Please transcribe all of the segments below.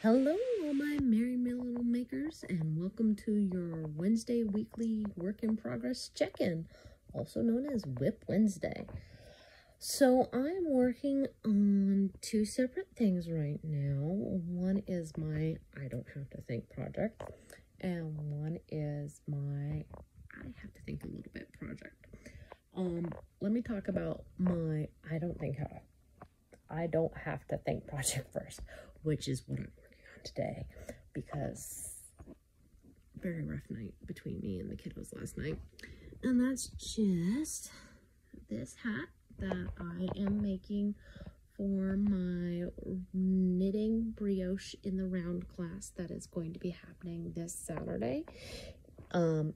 Hello, all my merry little makers, and welcome to your Wednesday weekly work in progress check-in, also known as WIP Wednesday. So I'm working on two separate things right now. One is my I don't have to think project, and one is my I have to think a little bit project. Let me talk about my I don't have to think project first, which is what I'm working on today, because very rough night between me and the kiddos last night. And that's just this hat that I am making for my knitting brioche in the round class that is going to be happening this Saturday.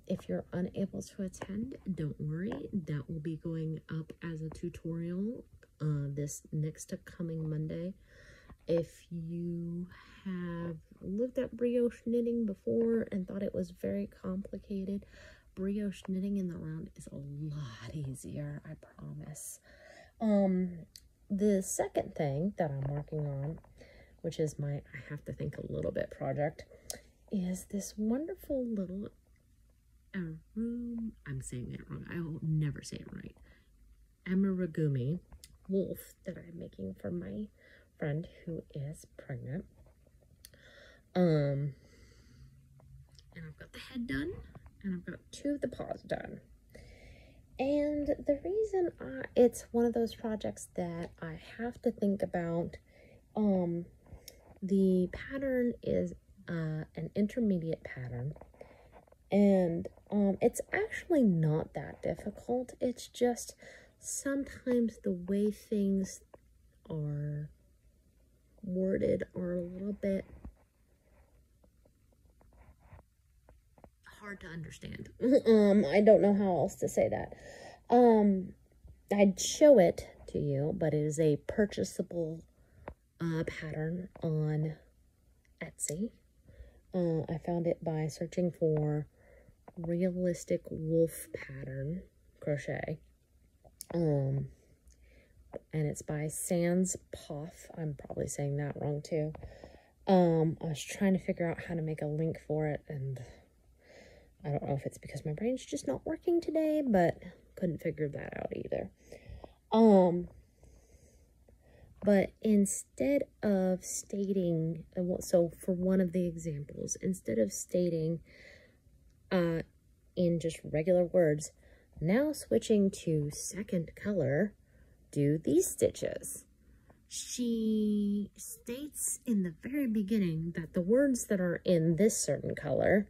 If you're unable to attend, don't worry, that will be going up as a tutorial this next coming Monday. If you have looked at brioche knitting before and thought it was very complicated, brioche knitting in the round is a lot easier, I promise. The second thing that I'm working on, which is my I have to think a little bit project, is this wonderful little I'm saying it wrong. I will never say it right. Arumigumi wolf that I'm making for my friend who is pregnant. And I've got the head done, and I've got two of the paws done. And the reason it's one of those projects that I have to think about, the pattern is an intermediate pattern, and it's actually not that difficult. It's just sometimes the way things are worded are a little bit hard to understand. I don't know how else to say that. I'd show it to you, but it is a purchasable pattern on Etsy. I found it by searching for realistic wolf pattern crochet. And it's by Sans Puff. I'm probably saying that wrong too. I was trying to figure out how to make a link for it, and I don't know if it's because my brain's just not working today, but couldn't figure that out either. But instead of stating, so for one of the examples, instead of stating in just regular words, now switching to second color, do these stitches. She states in the very beginning that the words that are in this certain color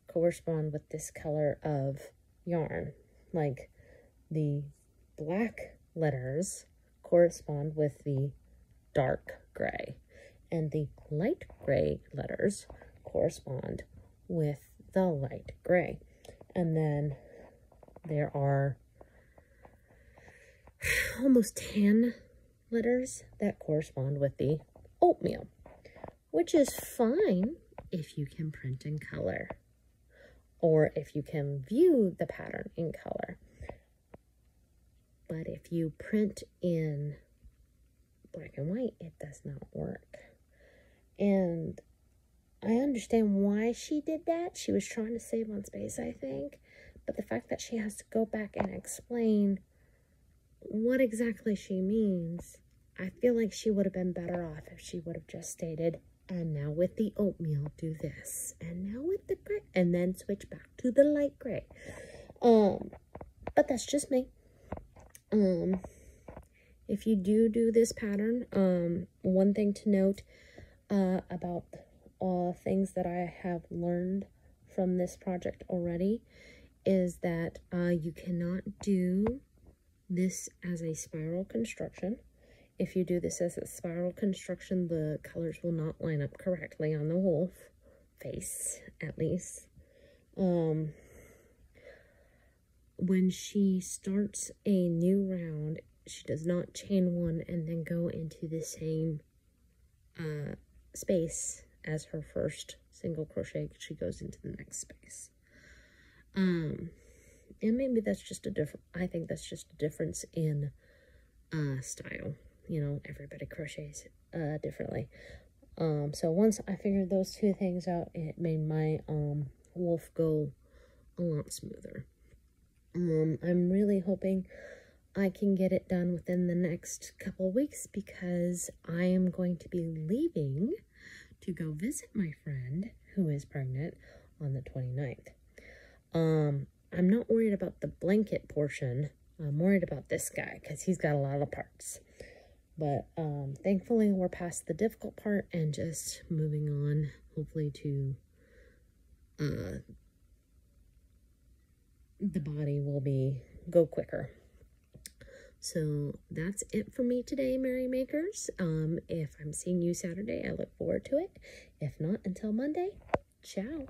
correspond with this color of yarn. Like the black letters correspond with the dark gray, and the light gray letters correspond with the light gray. And then there are almost 10 letters that correspond with the oatmeal, which is fine if you can print in color, or if you can view the pattern in color. But if you print in black and white, it does not work. And I understand why she did that. She was trying to save on space, I think. But the fact that she has to go back and explain what exactly she means, I feel like she would have been better off if she would have just stated, and now with the oatmeal do this, and now with the gray, and then switch back to the light gray. But that's just me. If you do this pattern, one thing to note about things that I have learned from this project already is that you cannot do this as a spiral construction. If you do this as a spiral construction, the colors will not line up correctly on the wolf face, at least. When she starts a new round, she does not chain one and then go into the same space as her first single crochet. She goes into the next space. And maybe that's just I think that's just a difference in style. You know, everybody crochets differently. So once I figured those two things out, it made my wolf go a lot smoother. I'm really hoping I can get it done within the next couple weeks, because I am going to be leaving to go visit my friend who is pregnant on the 29th. I'm not worried about the blanket portion. I'm worried about this guy because he's got a lot of parts. But thankfully we're past the difficult part and just moving on, hopefully, to the body will go quicker. So that's it for me today, Merrymakers. If I'm seeing you Saturday, I look forward to it. If not, until Monday, ciao.